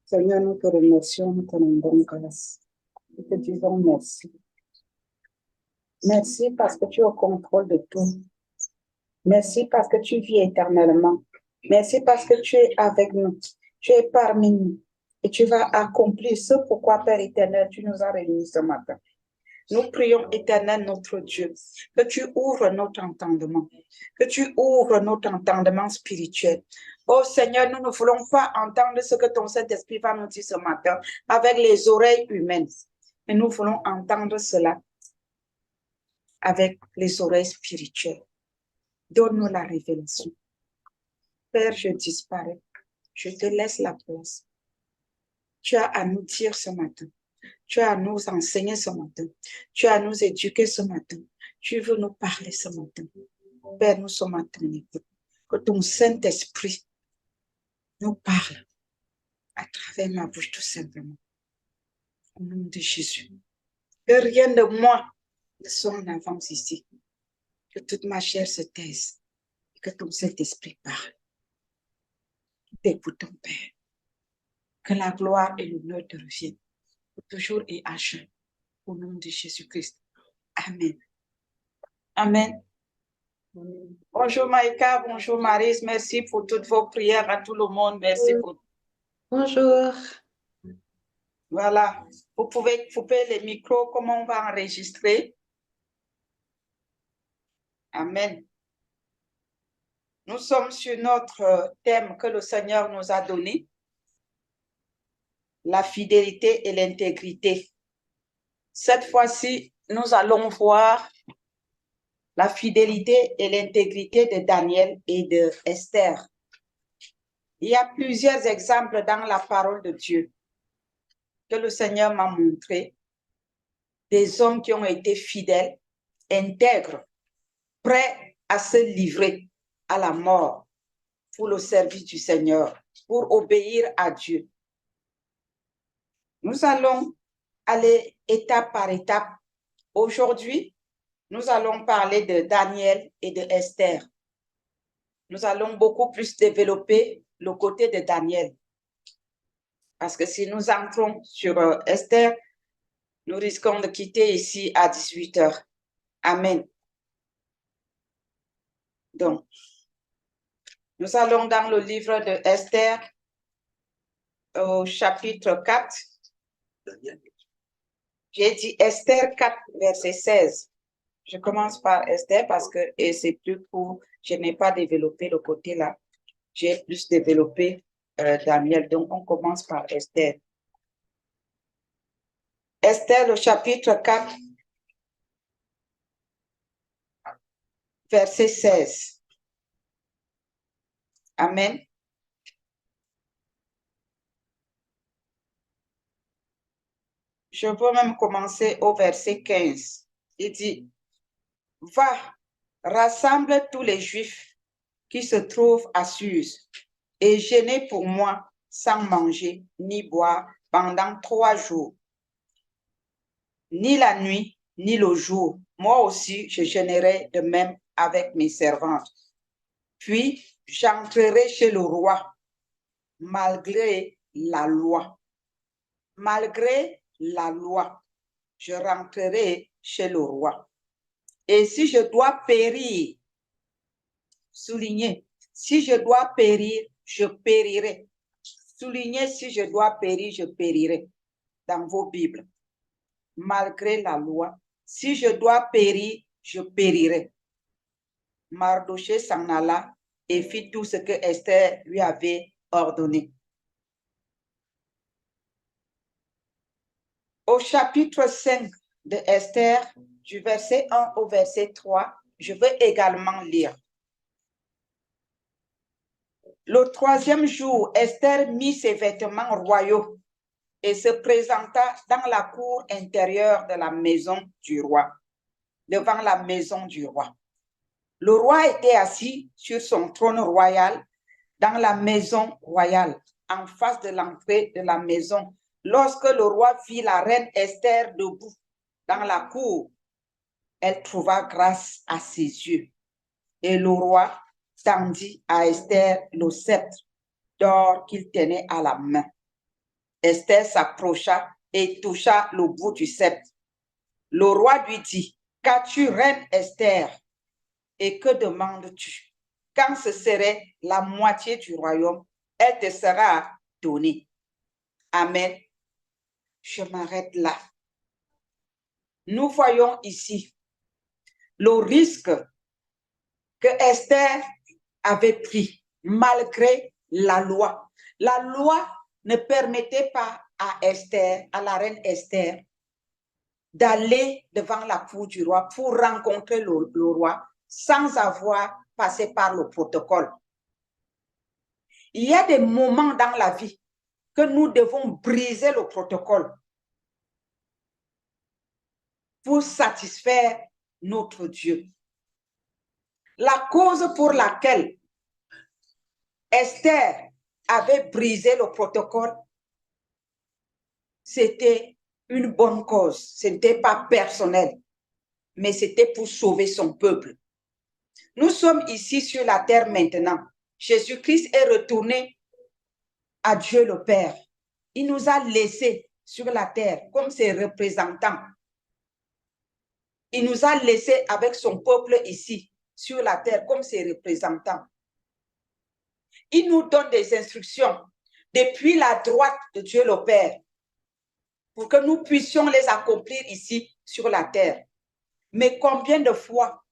Seigneur, nous te remercions, nous te rendons grâce. Nous te disons merci. Merci parce que tu es au contrôle de tout. Merci parce que tu vis éternellement. Merci parce que tu es avec nous. Tu es parmi nous. Et tu vas accomplir ce pourquoi, Père éternel, tu nous as réunis ce matin. Nous prions, éternel, notre Dieu, que tu ouvres notre entendement, que tu ouvres notre entendement spirituel. Oh Seigneur, nous ne voulons pas entendre ce que ton Saint-Esprit va nous dire ce matin avec les oreilles humaines, mais nous voulons entendre cela avec les oreilles spirituelles. Donne-nous la révélation. Père, je disparais. Je te laisse la place. Tu as à nous dire ce matin. Tu as à nous enseigner ce matin. Tu as à nous éduquer ce matin. Tu veux nous parler ce matin. Père, nous sommes à ton écoute. Que ton Saint-Esprit nous parle à travers ma bouche tout simplement. Au nom de Jésus. Que rien de moi ne soit en avance ici. Que toute ma chair se taise. Et que ton Saint-Esprit parle. T'écoutons, Père. Que la gloire et l'honneur te reviennent. Toujours et à jamais. Au nom de Jésus-Christ. Amen. Amen. Bonjour Maïka, bonjour Maryse, merci pour toutes vos prières à tout le monde, merci pour... Bonjour. Voilà, vous pouvez couper les micros, comment on va enregistrer. Amen. Nous sommes sur notre thème que le Seigneur nous a donné, la fidélité et l'intégrité. Cette fois-ci, nous allons voir la fidélité et l'intégrité de Daniel et de Esther. Il y a plusieurs exemples dans la parole de Dieu que le Seigneur m'a montré, des hommes qui ont été fidèles, intègres, prêts à se livrer à la mort pour le service du Seigneur, pour obéir à Dieu. Nous allons aller étape par étape. Aujourd'hui, nous allons parler de Daniel et de Esther. Nous allons beaucoup plus développer le côté de Daniel. Parce que si nous entrons sur Esther, nous risquons de quitter ici à 18 h. Amen. Donc, nous allons dans le livre de Esther, au chapitre 4. J'ai dit Esther 4, verset 16. Je commence par Esther parce que c'est plus court. Je n'ai pas développé le côté là. J'ai plus développé Daniel. Donc, on commence par Esther. Esther, le chapitre 4, verset 16. Amen. Je peux même commencer au verset 15. Il dit, va, rassemble tous les Juifs qui se trouvent à Suse et jeûnez pour moi sans manger ni boire pendant 3 jours. Ni la nuit, ni le jour. Moi aussi, je jeûnerai de même avec mes servantes. Puis, j'entrerai chez le roi, malgré la loi. Malgré la loi, je rentrerai chez le roi. Et si je dois périr, soulignez, si je dois périr, je périrai. Soulignez, si je dois périr, je périrai. Dans vos Bibles. Malgré la loi, si je dois périr, je périrai. Mardoché s'en alla et fit tout ce que Esther lui avait ordonné. Au chapitre 5 de Esther, du verset 1 au verset 3, je veux également lire. Le 3e jour, Esther mit ses vêtements royaux et se présenta dans la cour intérieure de la maison du roi, devant la maison du roi. Le roi était assis sur son trône royal dans la maison royale, en face de l'entrée de la maison. Lorsque le roi vit la reine Esther debout dans la cour, elle trouva grâce à ses yeux. Et le roi tendit à Esther le sceptre d'or qu'il tenait à la main. Esther s'approcha et toucha le bout du sceptre. Le roi lui dit, qu'as-tu, reine Esther, et que demandes-tu? Quand ce serait la moitié du royaume, elle te sera donnée. Amen. Je m'arrête là. Nous voyons ici le risque que Esther avait pris malgré la loi. La loi ne permettait pas à Esther, à la reine Esther, d'aller devant la cour du roi pour rencontrer le roi sans avoir passé par le protocole. Il y a des moments dans la vie que nous devons briser le protocole pour satisfaire notre Dieu. La cause pour laquelle Esther avait brisé le protocole, c'était une bonne cause. Ce n'était pas personnel, mais c'était pour sauver son peuple. Nous sommes ici sur la terre maintenant. Jésus-Christ est retourné à Dieu le Père. Il nous a laissés sur la terre comme ses représentants. Il nous a laissés avec son peuple ici, sur la terre, comme ses représentants. Il nous donne des instructions depuis la droite de Dieu le Père pour que nous puissions les accomplir ici sur la terre. Mais combien de fois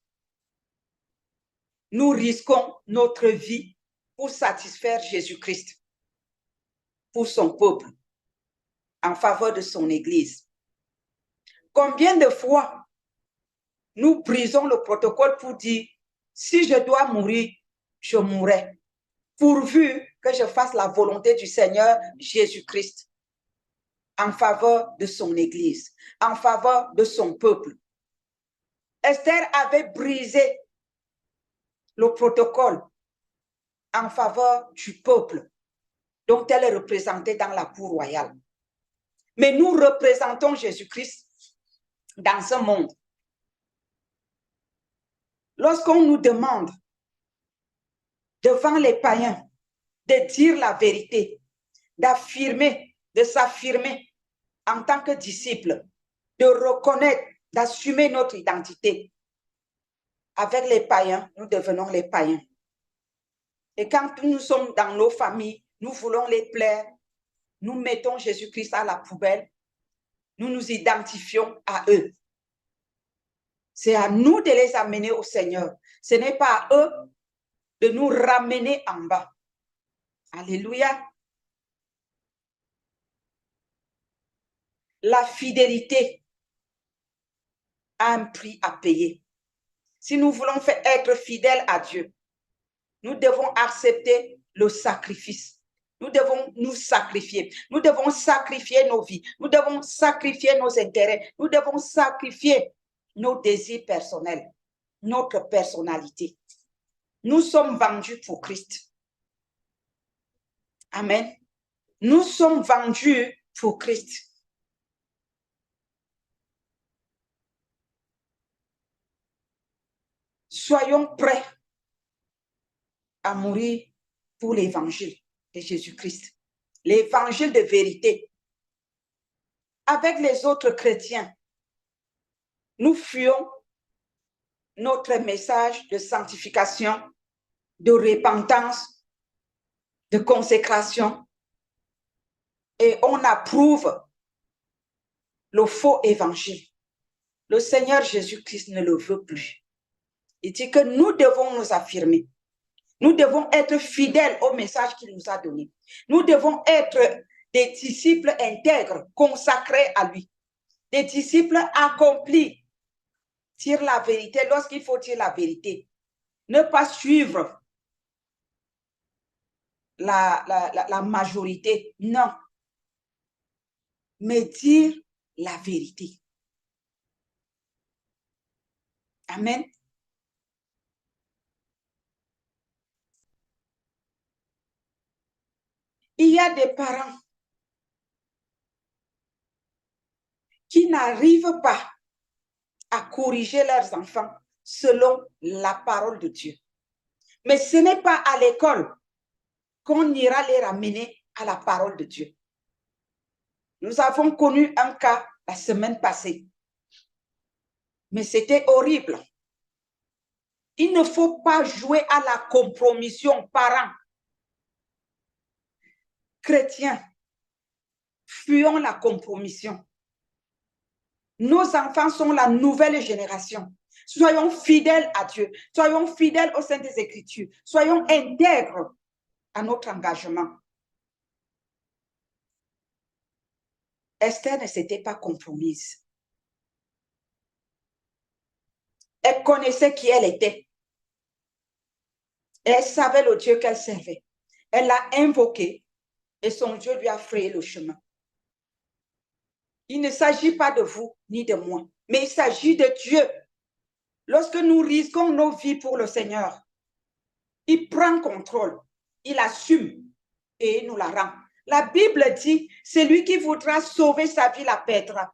nous risquons notre vie pour satisfaire Jésus-Christ, pour son peuple, en faveur de son Église? Combien de fois nous brisons le protocole pour dire, si je dois mourir, je mourrai, pourvu que je fasse la volonté du Seigneur Jésus-Christ en faveur de son Église, en faveur de son peuple. Esther avait brisé le protocole en faveur du peuple dont elle est représentée dans la cour royale. Mais nous représentons Jésus-Christ dans ce monde. Lorsqu'on nous demande devant les païens de dire la vérité, d'affirmer, de s'affirmer en tant que disciple, de reconnaître, d'assumer notre identité. Avec les païens, nous devenons les païens. Et quand nous sommes dans nos familles, nous voulons les plaire, nous mettons Jésus-Christ à la poubelle, nous nous identifions à eux. C'est à nous de les amener au Seigneur. Ce n'est pas à eux de nous ramener en bas. Alléluia. La fidélité a un prix à payer. Si nous voulons être fidèles à Dieu, nous devons accepter le sacrifice. Nous devons nous sacrifier. Nous devons sacrifier nos vies. Nous devons sacrifier nos intérêts. Nous devons sacrifier nos désirs personnels, notre personnalité. Nous sommes vendus pour Christ. Amen. Nous sommes vendus pour Christ. Soyons prêts à mourir pour l'évangile de Jésus-Christ, l'évangile de vérité. Avec les autres chrétiens, nous fuyons notre message de sanctification, de repentance, de consécration, et on approuve le faux évangile. Le Seigneur Jésus-Christ ne le veut plus. Il dit que nous devons nous affirmer. Nous devons être fidèles au message qu'il nous a donné. Nous devons être des disciples intègres, consacrés à lui. Des disciples accomplis. Dire la vérité lorsqu'il faut dire la vérité. Ne pas suivre la majorité. Non. Mais dire la vérité. Amen. Il y a des parents qui n'arrivent pas à corriger leurs enfants selon la parole de Dieu. Mais ce n'est pas à l'école qu'on ira les ramener à la parole de Dieu. Nous avons connu un cas la semaine passée. Mais c'était horrible. Il ne faut pas jouer à la compromission, parents. Chrétiens, fuyons la compromission. Nos enfants sont la nouvelle génération. Soyons fidèles à Dieu. Soyons fidèles au sein des Écritures. Soyons intègres à notre engagement. Esther ne s'était pas compromise. Elle connaissait qui elle était. Elle savait le Dieu qu'elle servait. Elle l'a invoqué et son Dieu lui a frayé le chemin. Il ne s'agit pas de vous ni de moi, mais il s'agit de Dieu. Lorsque nous risquons nos vies pour le Seigneur, il prend contrôle, il assume et il nous la rend. La Bible dit, celui qui voudra sauver sa vie la perdra.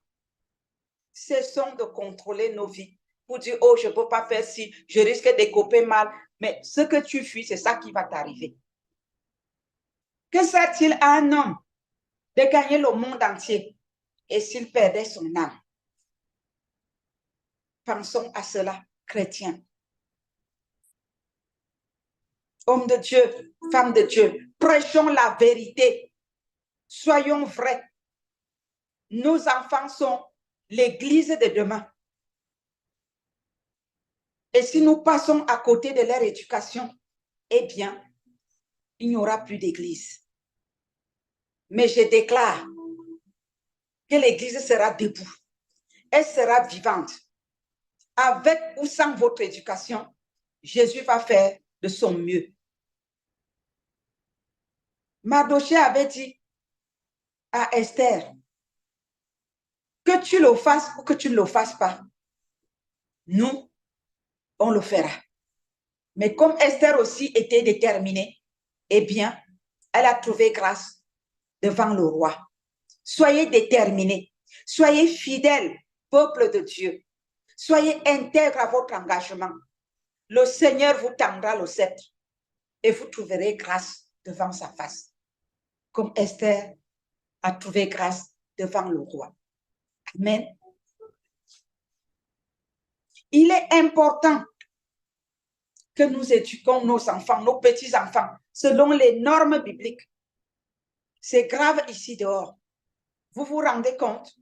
Cessons de contrôler nos vies pour dire, oh, je ne peux pas faire ci, je risque de couper mal. Mais ce que tu fuis, c'est ça qui va t'arriver. Que sert-il à un homme de gagner le monde entier et s'il perdait son âme? Pensons à cela, chrétiens. Hommes de Dieu, femmes de Dieu, prêchons la vérité. Soyons vrais. Nos enfants sont l'église de demain. Et si nous passons à côté de leur éducation, eh bien, il n'y aura plus d'église. Mais je déclare que l'église sera debout. Elle sera vivante. Avec ou sans votre éducation, Jésus va faire de son mieux. Mardochée avait dit à Esther, que tu le fasses ou que tu ne le fasses pas, nous, on le fera. Mais comme Esther aussi était déterminée, eh bien, elle a trouvé grâce devant le roi. Soyez déterminés, soyez fidèles, peuple de Dieu. Soyez intègres à votre engagement. Le Seigneur vous tendra le sceptre et vous trouverez grâce devant sa face. Comme Esther a trouvé grâce devant le roi. Amen. Il est important que nous éduquions nos enfants, nos petits-enfants, selon les normes bibliques. C'est grave ici dehors. Vous vous rendez compte?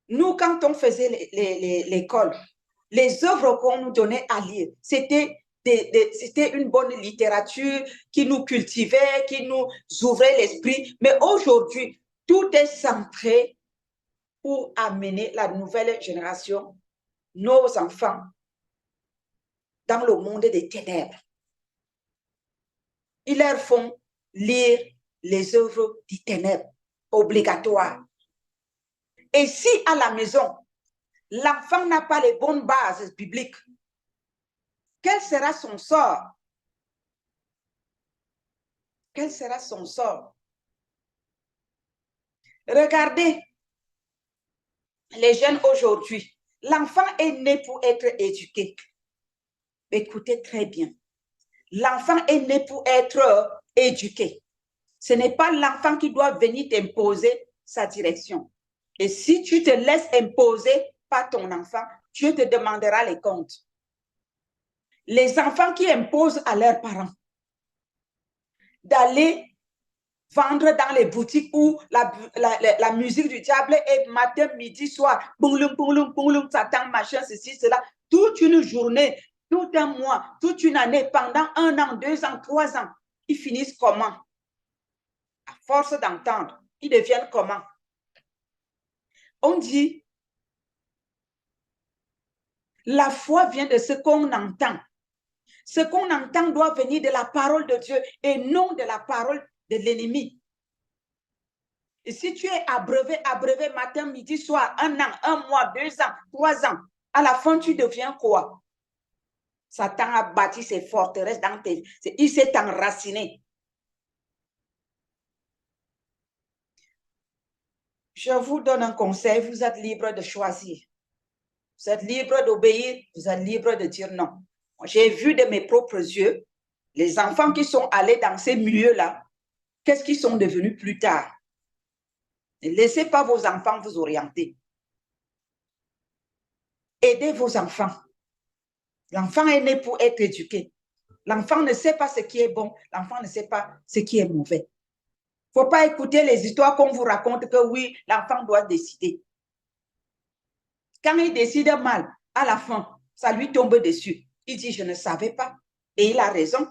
Nous, quand on faisait l'école, les œuvres qu'on nous donnait à lire, c'était une bonne littérature qui nous cultivait, qui nous ouvrait l'esprit. Mais aujourd'hui, tout est centré pour amener la nouvelle génération, nos enfants, dans le monde des ténèbres. Ils leur font lire les œuvres des ténèbres obligatoires. Et si à la maison, l'enfant n'a pas les bonnes bases bibliques, quel sera son sort? Quel sera son sort? Regardez les jeunes aujourd'hui. L'enfant est né pour être éduqué. Écoutez très bien. L'enfant est né pour être éduqué. Ce n'est pas l'enfant qui doit venir t'imposer sa direction. Et si tu te laisses imposer par ton enfant, Dieu te demandera les comptes. Les enfants qui imposent à leurs parents d'aller vendre dans les boutiques où la musique du diable est matin, midi, soir, boulum, boulum, boulum, Satan, machin, ceci, cela, toute une journée, tout un mois, toute une année, pendant 1 an, 2 ans, 3 ans, ils finissent comment? À force d'entendre, ils deviennent comment? On dit, la foi vient de ce qu'on entend. Ce qu'on entend doit venir de la parole de Dieu et non de la parole de l'ennemi. Et si tu es abreuvé matin, midi, soir, 1 an, 1 mois, 2 ans, 3 ans, à la fin, tu deviens quoi? Satan a bâti ses forteresses dans tes vies. Il s'est enraciné. Je vous donne un conseil, vous êtes libre de choisir. Vous êtes libre d'obéir, vous êtes libre de dire non. J'ai vu de mes propres yeux les enfants qui sont allés dans ces milieux-là. qu'est-ce qu'ils sont devenus plus tard. Ne laissez pas vos enfants vous orienter. Aidez vos enfants. L'enfant est né pour être éduqué. L'enfant ne sait pas ce qui est bon. L'enfant ne sait pas ce qui est mauvais. Il ne faut pas écouter les histoires qu'on vous raconte que oui, l'enfant doit décider. Quand il décide mal, à la fin, ça lui tombe dessus. Il dit, je ne savais pas. Et il a raison.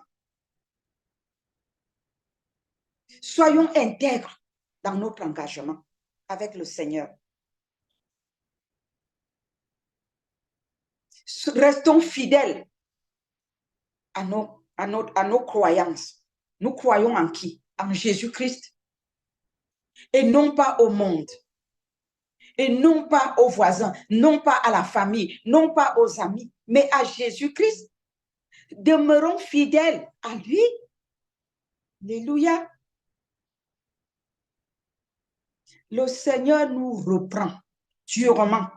Soyons intègres dans notre engagement avec le Seigneur. Restons fidèles à nos croyances. Nous croyons en qui? En Jésus-Christ. Et non pas au monde. Et non pas aux voisins, non pas à la famille, non pas aux amis, mais à Jésus-Christ. Demeurons fidèles à lui. Alléluia. Le Seigneur nous reprend durement.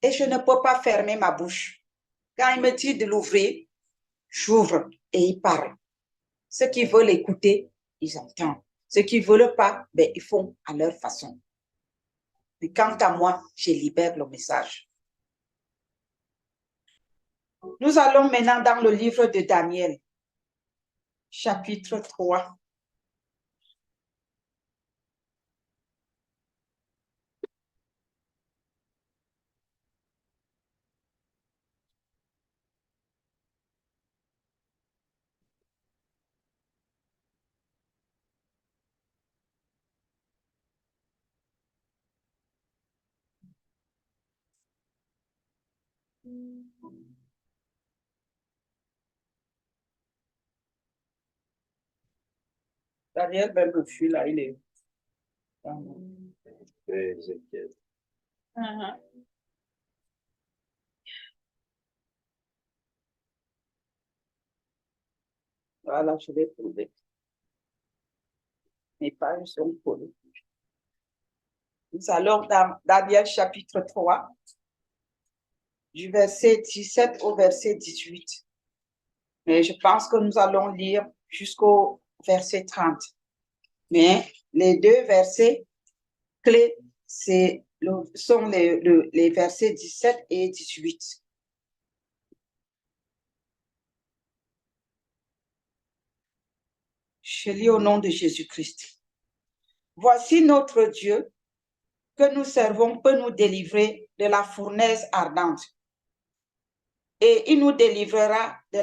Et je ne peux pas fermer ma bouche. Quand il me dit de l'ouvrir, j'ouvre et il parle. Ceux qui veulent écouter, ils entendent. Ceux qui ne veulent pas, ben, ils font à leur façon. Mais quant à moi, je libère le message. Nous allons maintenant dans le livre de Daniel, chapitre 3. Daniel, même le fût là, il est. Voilà, je vais trouver. Mes pages sont collées. Nous allons dans Daniel chapitre 3, du verset 17 au verset 18. Mais je pense que nous allons lire jusqu'au verset 30. Mais les deux versets clés sont les versets 17 et 18. Je lis au nom de Jésus-Christ. Voici notre Dieu que nous servons peut nous délivrer de la fournaise ardente. Et il nous délivrera de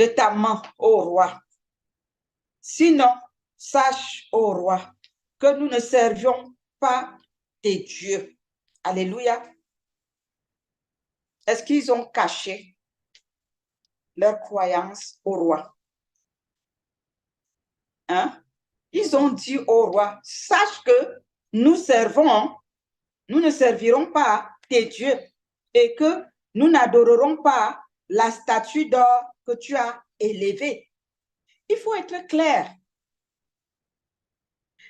ta main, ô roi. Sinon, sache, ô roi, que nous ne servions pas tes dieux. Alléluia. Est-ce qu'ils ont caché leur croyance au roi? Hein? Ils ont dit au roi, sache que nous ne servirons pas tes dieux et que nous n'adorerons pas la statue d'or que tu as élevée. Il faut être clair.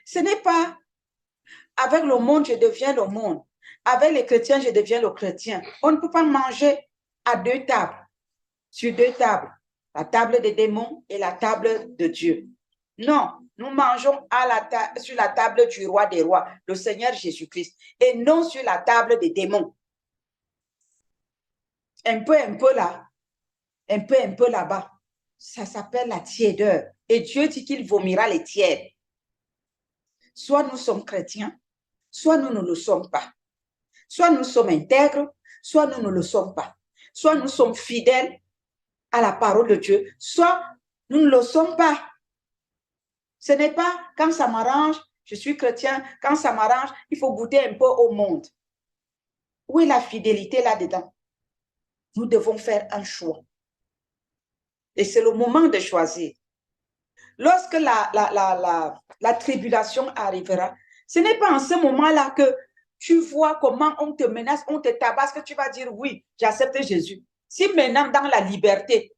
Ce n'est pas avec le monde, je deviens le monde. Avec les chrétiens, je deviens le chrétien. On ne peut pas manger à deux tables, sur deux tables. La table des démons et la table de Dieu. Non, nous mangeons sur la table du roi des rois, le Seigneur Jésus-Christ, et non sur la table des démons. Un peu là, un peu là-bas. Ça s'appelle la tiédeur. Et Dieu dit qu'il vomira les tièdes. Soit nous sommes chrétiens, soit nous ne le sommes pas. Soit nous sommes intègres, soit nous ne le sommes pas. Soit nous sommes fidèles à la parole de Dieu, soit nous ne le sommes pas. Ce n'est pas quand ça m'arrange, je suis chrétien, quand ça m'arrange, il faut goûter un peu au monde. Où est la fidélité là-dedans? Nous devons faire un choix. Et c'est le moment de choisir. Lorsque la tribulation arrivera, ce n'est pas en ce moment-là que tu vois comment on te menace, on te tabasse, que tu vas dire oui, j'accepte Jésus. Si maintenant dans la liberté,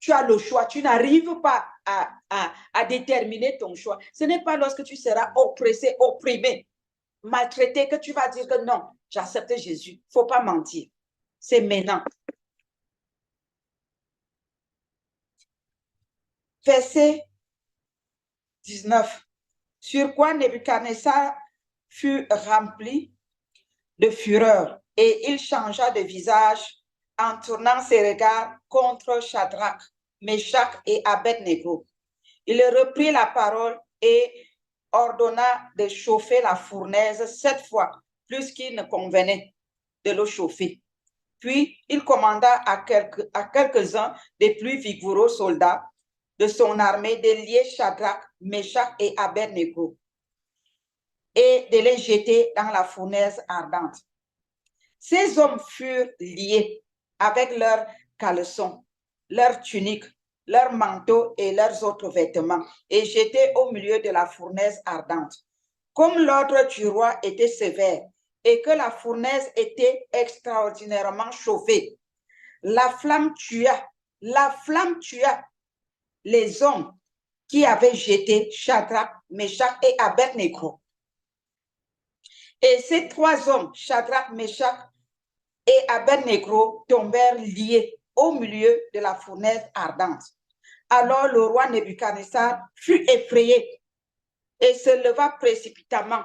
tu as le choix, tu n'arrives pas à déterminer ton choix, ce n'est pas lorsque tu seras oppressé, opprimé, maltraité que tu vas dire que non, j'accepte Jésus. Il ne faut pas mentir. C'est maintenant. Verset 19. Sur quoi Nebuchadnezzar fut rempli de fureur et il changea de visage en tournant ses regards contre Shadrach, Meshach et Abed-Nego. Il reprit la parole et ordonna de chauffer la fournaise 7 fois, plus qu'il ne convenait de l'eau chauffer. Puis il commanda à quelques-uns des plus vigoureux soldats de son armée de lier Shadrach, Meshach et Abed-Nego et de les jeter dans la fournaise ardente. Ces hommes furent liés avec leurs caleçons, leurs tuniques, leurs manteaux et leurs autres vêtements et jetés au milieu de la fournaise ardente. Comme l'ordre du roi était sévère et que la fournaise était extraordinairement chauffée, la flamme tua les hommes qui avaient jeté Shadrach, Meshach et Abed-Nego. Et ces 3 hommes, Shadrach, Meshach et Abed-Nego, tombèrent liés au milieu de la fournaise ardente. Alors le roi Nebuchadnezzar fut effrayé et se leva précipitamment.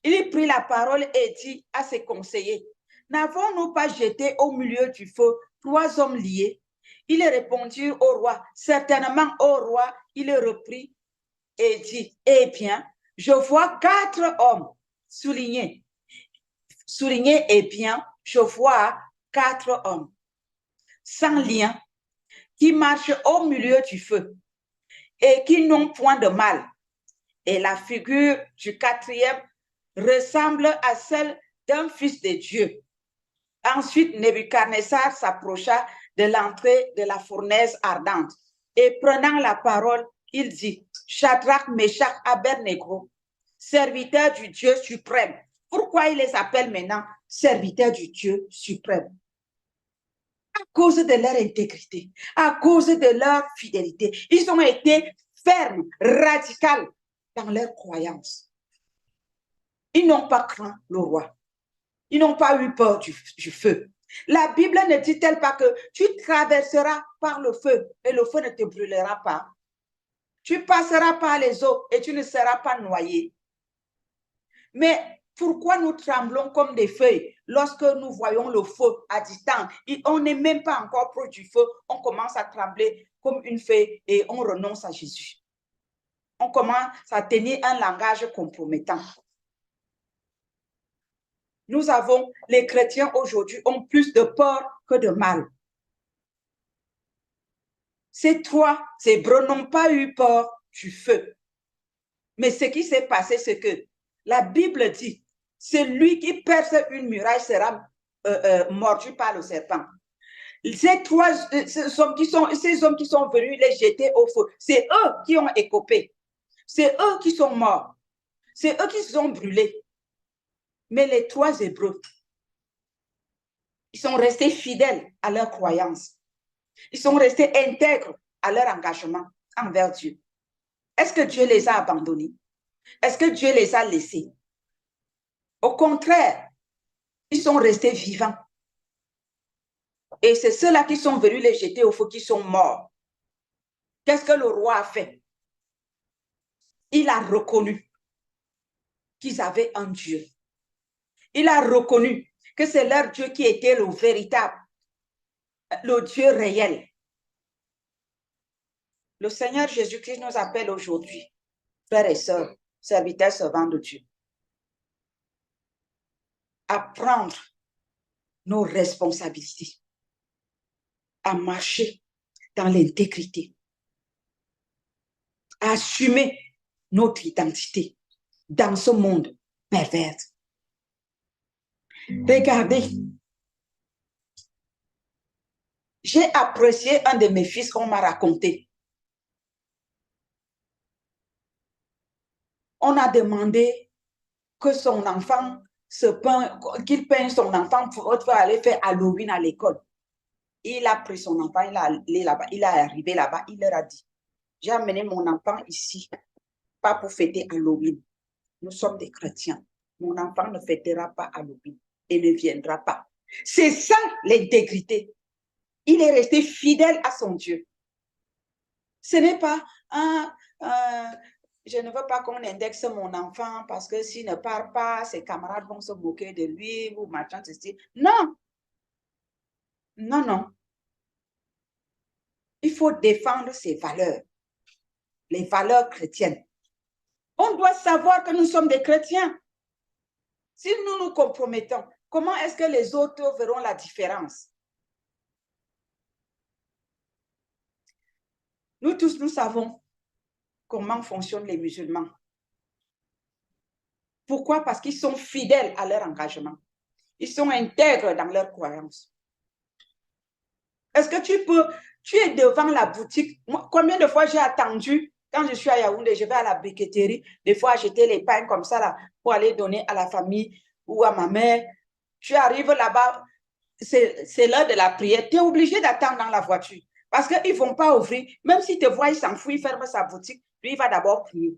Il prit la parole et dit à ses conseillers, n'avons-nous pas jeté au milieu du feu 3 hommes liés? Ils répondirent au roi, certainement au roi. Il reprit et dit, eh bien, je vois 4 hommes soulignés et bien, je vois 4 hommes sans lien qui marchent au milieu du feu et qui n'ont point de mal. Et la figure du 4e ressemble à celle d'un fils de Dieu. Ensuite, Nebuchadnezzar s'approcha de l'entrée de la fournaise ardente et prenant la parole, il dit, Shadrach, Meshach, Abed-Nego, serviteurs du Dieu suprême. Pourquoi il les appelle maintenant serviteurs du Dieu suprême? À cause de leur intégrité, à cause de leur fidélité. Ils ont été fermes, radicaux dans leurs croyances. Ils n'ont pas craint le roi. Ils n'ont pas eu peur du feu. La Bible ne dit-elle pas que tu traverseras par le feu et le feu ne te brûlera pas? Tu passeras par les eaux et tu ne seras pas noyé. Mais pourquoi nous tremblons comme des feuilles lorsque nous voyons le feu à distance? On n'est même pas encore proche du feu, on commence à trembler comme une feuille et on renonce à Jésus. On commence à tenir un langage compromettant. Les chrétiens aujourd'hui ont plus de peur que de mal. Ces 3 Hébreux n'ont pas eu peur du feu. Mais ce qui s'est passé, c'est que la Bible dit, celui qui perce une muraille sera mordu par le serpent. Ces hommes qui sont venus les jeter au feu, c'est eux qui ont écopé. C'est eux qui sont morts. C'est eux qui se sont brûlés. Mais les 3 Hébreux, ils sont restés fidèles à leur croyance. Ils sont restés intègres à leur engagement envers Dieu. Est-ce que Dieu les a abandonnés? Est-ce que Dieu les a laissés? Au contraire, ils sont restés vivants. Et c'est ceux-là qui sont venus les jeter au feu qui sont morts. Qu'est-ce que le roi a fait? Il a reconnu qu'ils avaient un Dieu. Il a reconnu que c'est leur Dieu qui était le véritable, le Dieu réel. Le Seigneur Jésus-Christ nous appelle aujourd'hui, frères et sœurs, serviteurs, servants de Dieu, à prendre nos responsabilités, à marcher dans l'intégrité, à assumer notre identité dans ce monde pervers. Regardez, j'ai apprécié un de mes fils qu'on m'a raconté. On a demandé que son enfant qu'il peigne son enfant pour aller faire Halloween à l'école. Il a pris son enfant, il est là-bas, il est arrivé là-bas, il leur a dit, j'ai amené mon enfant ici, pas pour fêter Halloween. Nous sommes des chrétiens. Mon enfant ne fêtera pas Halloween et ne viendra pas. C'est ça l'intégrité. Il est resté fidèle à son Dieu. Ce n'est pas je ne veux pas qu'on indexe mon enfant parce que s'il ne parle pas, ses camarades vont se moquer de lui ou machin, ceci. Non, non, non. Il faut défendre ses valeurs, les valeurs chrétiennes. On doit savoir que nous sommes des chrétiens. Si nous nous compromettons, comment est-ce que les autres verront la différence? Nous tous, nous savons comment fonctionnent les musulmans. Pourquoi? Parce qu'ils sont fidèles à leur engagement. Ils sont intègres dans leurs croyances. Est-ce que tu es devant la boutique? Moi, combien de fois j'ai attendu, quand je suis à Yaoundé, je vais à la briqueterie, des fois acheter les pains comme ça là, pour aller donner à la famille ou à ma mère. Tu arrives là-bas, c'est l'heure de la prière. Tu es obligé d'attendre dans la voiture parce qu'ils ne vont pas ouvrir. Même s'ils te voient, ils s'en foutent, ils ferment sa boutique. Lui, il va d'abord prier.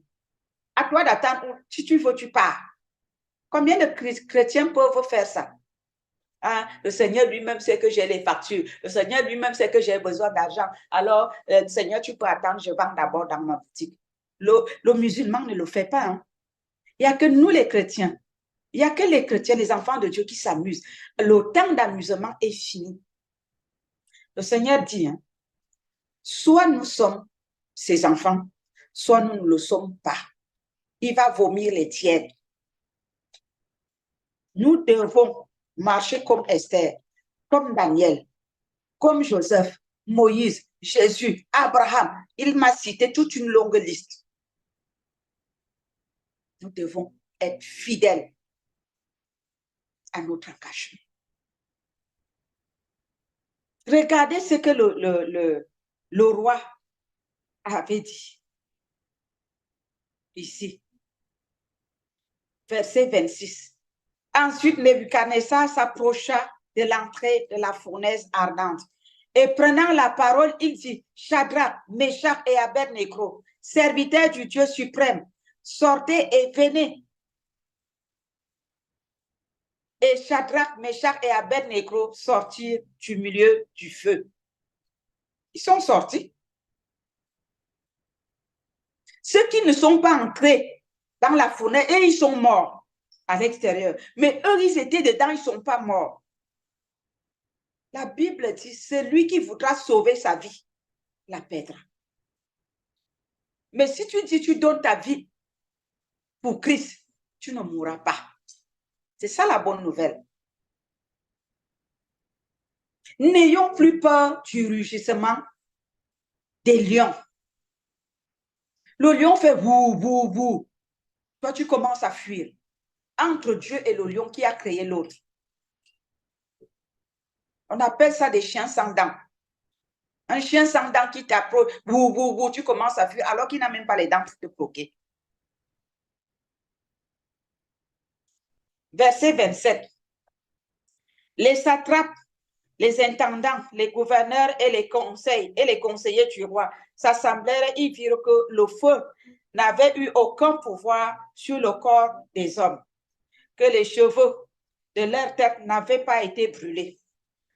À toi d'attendre. Si tu veux, tu pars. Combien de chrétiens peuvent faire ça? Ah, le Seigneur lui-même sait que j'ai les factures. Le Seigneur lui-même sait que j'ai besoin d'argent. Alors, Seigneur, tu peux attendre, je vends d'abord dans ma boutique. Le musulman ne le fait pas. Hein. Il n'y a que nous les chrétiens. Il n'y a que les chrétiens, les enfants de Dieu qui s'amusent. Le temps d'amusement est fini. Le Seigneur dit, hein, soit nous sommes ses enfants, soit nous ne le sommes pas. Il va vomir les tièdes. Nous devons marcher comme Esther, comme Daniel, comme Joseph, Moïse, Jésus, Abraham. Il m'a cité toute une longue liste. Nous devons être fidèles à notre engagement. Regardez ce que le roi avait dit ici. Verset 26. Ensuite, Nebuchadnezzar s'approcha de l'entrée de la fournaise ardente. Et prenant la parole, il dit, Shadrach, Meshach et Abednego, serviteurs du Dieu suprême, sortez et venez. Et Shadrach, Meshach et Abednego sortirent du milieu du feu. Ils sont sortis. Ceux qui ne sont pas entrés dans la fournaise, et ils sont morts à l'extérieur. Mais eux, ils étaient dedans, ils ne sont pas morts. La Bible dit, celui qui voudra sauver sa vie, la perdra. Mais si tu dis, tu donnes ta vie pour Christ, tu ne mourras pas. C'est ça la bonne nouvelle. N'ayons plus peur du rugissement des lions. Le lion fait bou, bou, bou. Toi, tu commences à fuir. Entre Dieu et le lion qui a créé l'autre. On appelle ça des chiens sans dents. Un chien sans dents qui t'approche, bou, bou, bou, tu commences à fuir alors qu'il n'a même pas les dents pour te croquer. Verset 27. Les satrapes, les intendants, les gouverneurs et les conseillers du roi s'assemblèrent et virent que le feu n'avait eu aucun pouvoir sur le corps des hommes, que les cheveux de leur tête n'avaient pas été brûlés,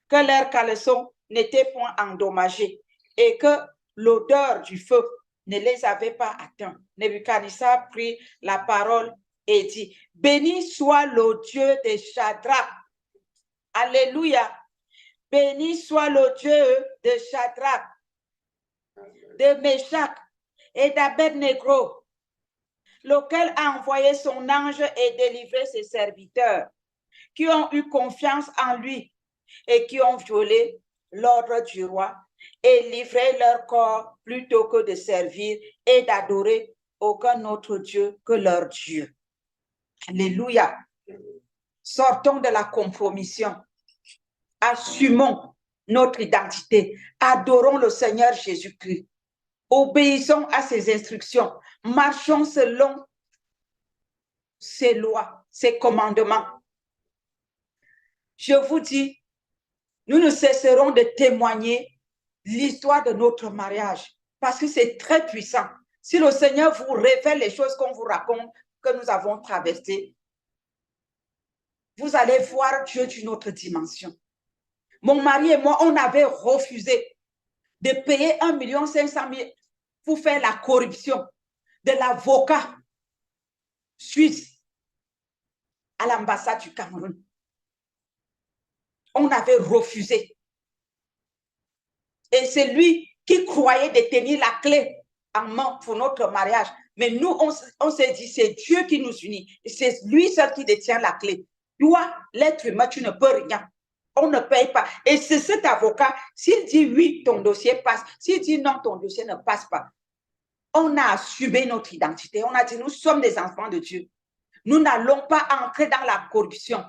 que leurs caleçons n'étaient point endommagés et que l'odeur du feu ne les avait pas atteints. Nebuchadnezzar prit la parole et dit, béni soit le Dieu de Shadrach. Alléluia. Béni soit le Dieu de Shadrach, de Meshach et d'Abednego, lequel a envoyé son ange et délivré ses serviteurs, qui ont eu confiance en lui et qui ont violé l'ordre du roi et livré leur corps plutôt que de servir et d'adorer aucun autre Dieu que leur Dieu. Alléluia. Sortons de la compromission. Assumons notre identité. Adorons le Seigneur Jésus-Christ. Obéissons à ses instructions. Marchons selon ses lois, ses commandements. Je vous dis, nous ne cesserons de témoigner l'histoire de notre mariage parce que c'est très puissant. Si le Seigneur vous révèle les choses qu'on vous raconte, que nous avons traversées, vous allez voir Dieu d'une autre dimension. Mon mari et moi, on avait refusé de payer 1,5 million pour faire la corruption, de l'avocat suisse à l'ambassade du Cameroun. On avait refusé. Et c'est lui qui croyait détenir la clé en main pour notre mariage. Mais nous, on s'est dit, c'est Dieu qui nous unit. C'est lui seul qui détient la clé. Toi, l'être humain, tu ne peux rien. On ne paye pas. Et c'est cet avocat, s'il dit oui, ton dossier passe. S'il dit non, ton dossier ne passe pas. On a assumé notre identité. On a dit, nous sommes des enfants de Dieu. Nous n'allons pas entrer dans la corruption.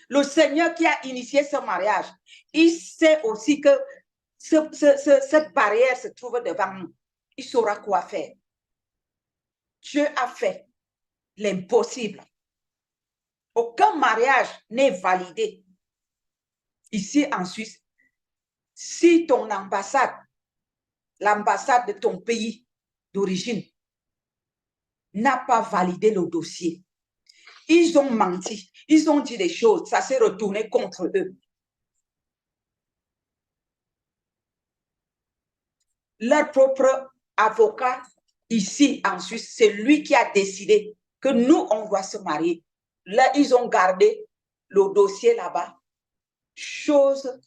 Le Seigneur qui a initié ce mariage, il sait aussi que cette barrière se trouve devant nous. Il saura quoi faire. Dieu a fait l'impossible. Aucun mariage n'est validé ici en Suisse si ton ambassade, l'ambassade de ton pays d'origine, n'a pas validé le dossier. Ils ont menti, ils ont dit des choses, ça s'est retourné contre eux. Leur propre avocat ici en Suisse, c'est lui qui a décidé que nous, on doit se marier. Là, ils ont gardé le dossier là-bas. Chose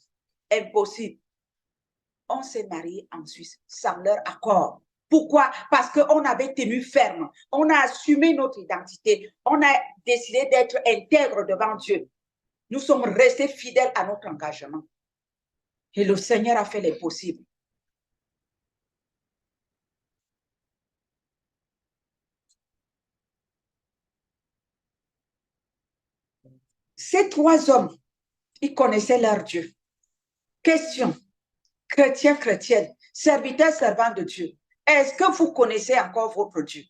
impossible. On s'est marié en Suisse sans leur accord. Pourquoi? Parce qu'on avait tenu ferme. On a assumé notre identité. On a décidé d'être intègre devant Dieu. Nous sommes restés fidèles à notre engagement. Et le Seigneur a fait les possibles. Ces trois hommes, ils connaissaient leur Dieu. Question, chrétien, chrétienne, serviteur, servant de Dieu. Est-ce que vous connaissez encore votre Dieu?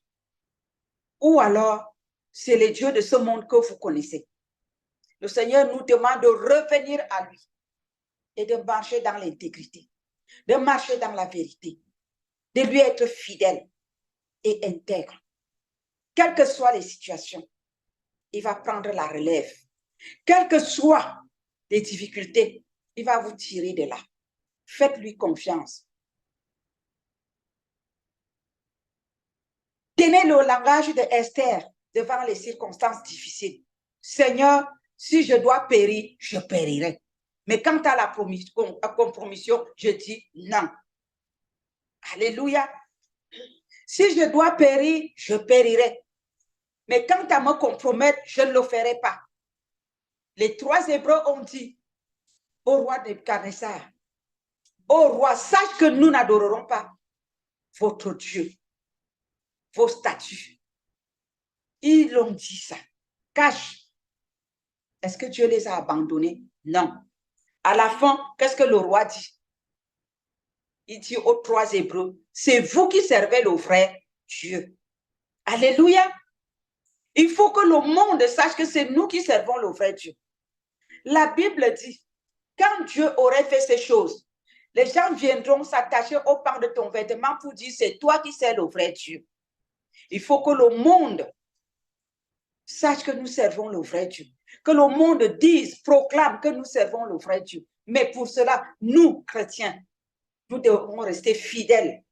Ou alors, c'est le Dieu de ce monde que vous connaissez? Le Seigneur nous demande de revenir à lui et de marcher dans l'intégrité, de marcher dans la vérité, de lui être fidèle et intègre. Quelles que soient les situations, il va prendre la relève. Quelles que soient les difficultés, il va vous tirer de là. Faites-lui confiance. Tenez le langage de Esther devant les circonstances difficiles. Seigneur, si je dois périr, je périrai. Mais quant à la compromission, je dis non. Alléluia. Si je dois périr, je périrai. Mais quant à me compromettre, je ne le ferai pas. Les trois Hébreux ont dit au roi Nebuchadnezzar, ô roi, sache que nous n'adorerons pas votre Dieu, vos statuts. Ils ont dit ça. Cache. Est-ce que Dieu les a abandonnés? Non. À la fin, qu'est-ce que le roi dit? Il dit aux trois Hébreux, c'est vous qui servez le vrai Dieu. Alléluia. Il faut que le monde sache que c'est nous qui servons le vrai Dieu. La Bible dit, quand Dieu aurait fait ces choses, les gens viendront s'attacher au pan de ton vêtement pour dire, c'est toi qui sers le vrai Dieu. Il faut que le monde sache que nous servons le vrai Dieu. Que le monde dise, proclame que nous servons le vrai Dieu. Mais pour cela, nous, chrétiens, nous devons rester fidèles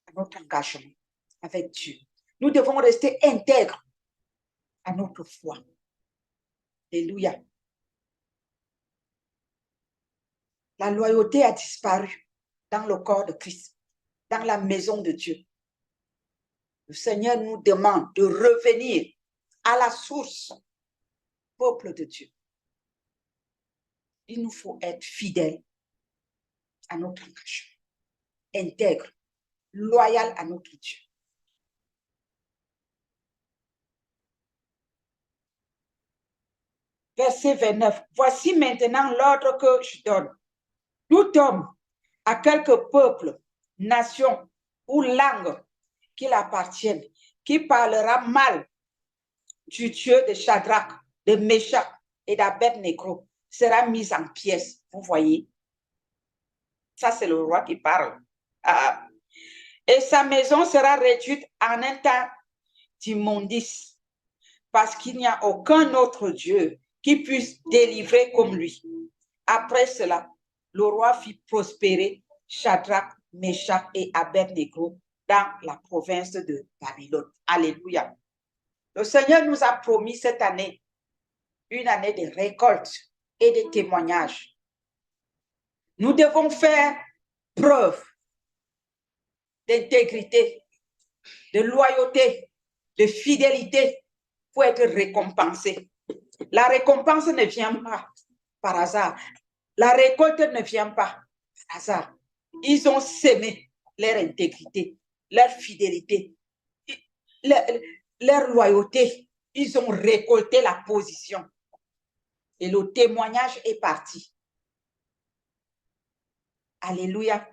à notre engagement avec Dieu. Nous devons rester intègres à notre foi. Alléluia. La loyauté a disparu dans le corps de Christ, dans la maison de Dieu. Le Seigneur nous demande de revenir à la source, peuple de Dieu. Il nous faut être fidèles à notre engagement, intègre, loyal à notre Dieu. Verset 29. Voici maintenant l'ordre que je donne. Tout homme, à quelque peuple, nation ou langue qu'il appartienne, qui parlera mal du Dieu de Shadrach, de Meshach et d'Abed-Négo sera mis en pièces. Vous voyez? Ça, c'est le roi qui parle. Et sa maison sera réduite en un tas d'immondices, parce qu'il n'y a aucun autre Dieu qui puisse délivrer comme lui. Après cela, le roi fit prospérer Shadrach, Meshach et Abed-Négo dans la province de Babylone. Alléluia. Le Seigneur nous a promis cette année une année de récolte et de témoignages. Nous devons faire preuve d'intégrité, de loyauté, de fidélité pour être récompensés. La récompense ne vient pas par hasard. La récolte ne vient pas par hasard. Ils ont sémé leur intégrité, leur fidélité, leur loyauté. Ils ont récolté la position. Et le témoignage est parti. Alléluia.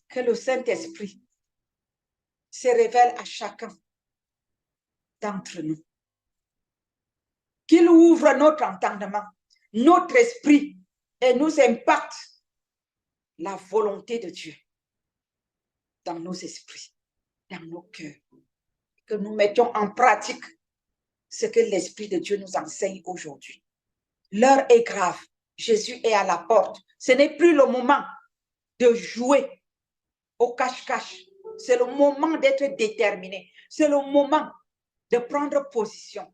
Que le Saint-Esprit se révèle à chacun d'entre nous. Qu'il ouvre notre entendement, notre esprit et nous impacte la volonté de Dieu dans nos esprits, dans nos cœurs. Que nous mettions en pratique ce que l'Esprit de Dieu nous enseigne aujourd'hui. L'heure est grave. Jésus est à la porte. Ce n'est plus le moment de jouer au cache-cache. C'est le moment d'être déterminé. C'est le moment de prendre position.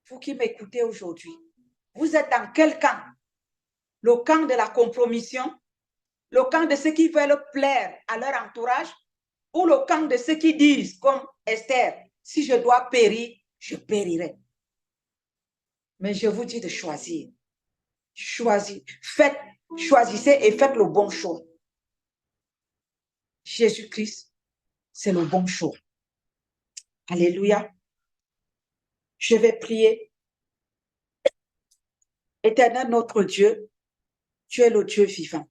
Vous qui m'écoutez aujourd'hui, vous êtes dans quel camp? Le camp de la compromission? Le camp de ceux qui veulent plaire à leur entourage? Ou le camp de ceux qui disent, comme Esther, si je dois périr, je périrai. Mais je vous dis de choisir. Choisissez et faites le bon choix. Jésus-Christ, c'est le bon choix. Alléluia. Je vais prier. Éternel notre Dieu, tu es le Dieu vivant,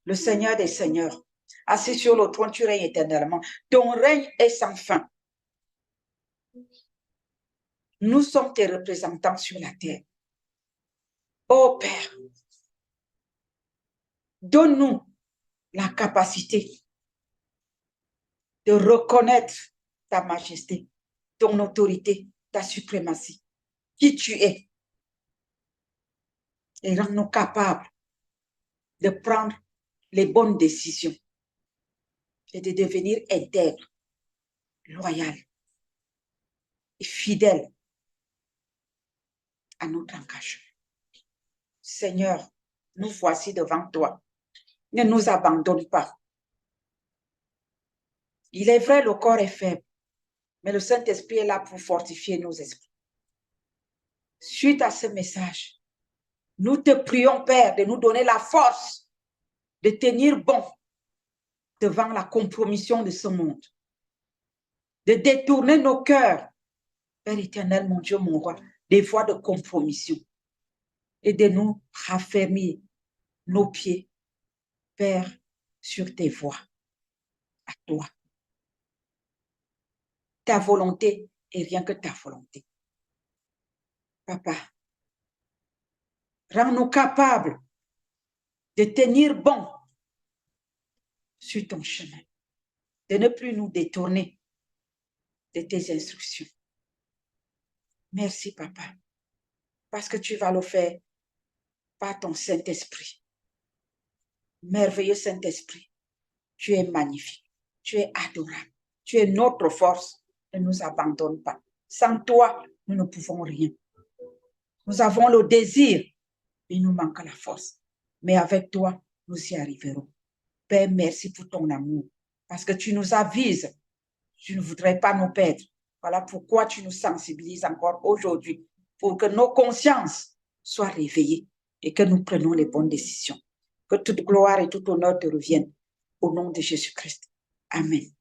le Seigneur des Seigneurs. Assis sur le trône, tu règnes éternellement. Ton règne est sans fin. Nous sommes tes représentants sur la terre. Ô Père, donne-nous la capacité de reconnaître ta majesté, ton autorité, ta suprématie, qui tu es, et rends-nous capables de prendre les bonnes décisions et de devenir intègres, loyaux et fidèles à notre engagement. Seigneur, nous voici devant toi. Ne nous abandonne pas. Il est vrai, le corps est faible, mais le Saint-Esprit est là pour fortifier nos esprits. Suite à ce message, nous te prions, Père, de nous donner la force de tenir bon devant la compromission de ce monde, de détourner nos cœurs, Père éternel, mon Dieu, mon roi, des voies de compromission et de nous raffermir nos pieds, Père, sur tes voies, à toi. Ta volonté et rien que ta volonté. Papa, rends-nous capables de tenir bon sur ton chemin, de ne plus nous détourner de tes instructions. Merci, Papa, parce que tu vas le faire par ton Saint-Esprit. Merveilleux Saint-Esprit, tu es magnifique, tu es adorable, tu es notre force. Ne nous abandonne pas. Sans toi, nous ne pouvons rien. Nous avons le désir, il nous manque la force. Mais avec toi, nous y arriverons. Père, merci pour ton amour, parce que tu nous avises. Tu ne voudrais pas nous perdre. Voilà pourquoi tu nous sensibilises encore aujourd'hui, pour que nos consciences soient réveillées et que nous prenions les bonnes décisions. Que toute gloire et tout honneur te reviennent. Au nom de Jésus-Christ. Amen.